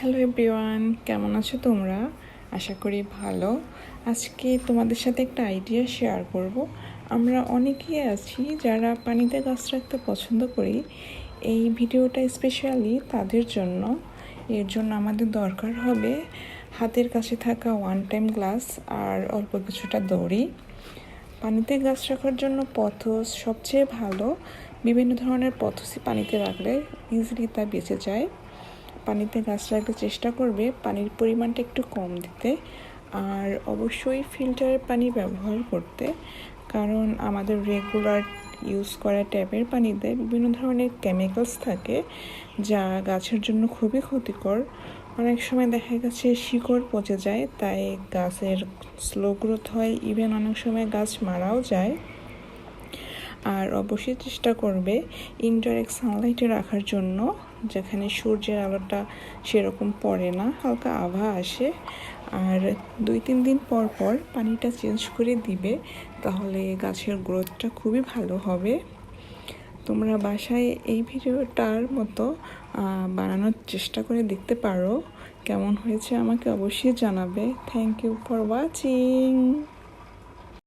Hello everyone, কেমন আছো তোমরা? আশা করি ভালো। আজকে তোমাদের সাথে একটা আইডিয়া শেয়ার করব। আমরা অনেকেই আছি যারা পানিতে গাছ রাখতে পছন্দ করি। এই ভিডিওটা স্পেশালি তাদের জন্য। এর জন্য আমাদের দরকার হবে হাতের কাছে থাকা ওয়ান টাইম গ্লাস আর অল্প কিছুটা দড়ি। পানিতে গাছ রাখার জন্য পথস সবচেয়ে ভালো। বিভিন্ন ধরনের পথসই পানিতে রাখলে ইজিলি তা বেঁচে যায়। পানিতে গাছ রাখতে চেষ্টা করবে পানির পরিমাণটা একটু কম দিতে, আর অবশ্যই ফিল্টারের পানি ব্যবহার করতে, কারণ আমাদের রেগুলার ইউজ করা ট্যাপের পানিতে বিভিন্ন ধরনের কেমিক্যালস থাকে যা গাছের জন্য খুবই ক্ষতিকর। অনেক সময় দেখা গেছে শিকড় পচে যায়, তাই গাছের স্লো গ্রোথ হয়, ইভেন অনেক সময় গাছ মারাও যায়। আর অবশ্যই চেষ্টা করবে ইনডাইরেক্ট সানলাইটে রাখার জন্য, যেখানে সূর্যের আলোটা সেরকম পড়ে না, হালকা আভা আসে। আর 2-3 দিন পর পর পানিটা চেঞ্জ করে দিবে, তাহলে গাছের গ্রোথটা খুবই ভালো হবে। তোমরা বাসায় এই ভিডিওটার মতো বানানোর চেষ্টা করে দেখতে পারো। কেমন হয়েছে আমাকে অবশ্যই জানাবে। Thank you for watching.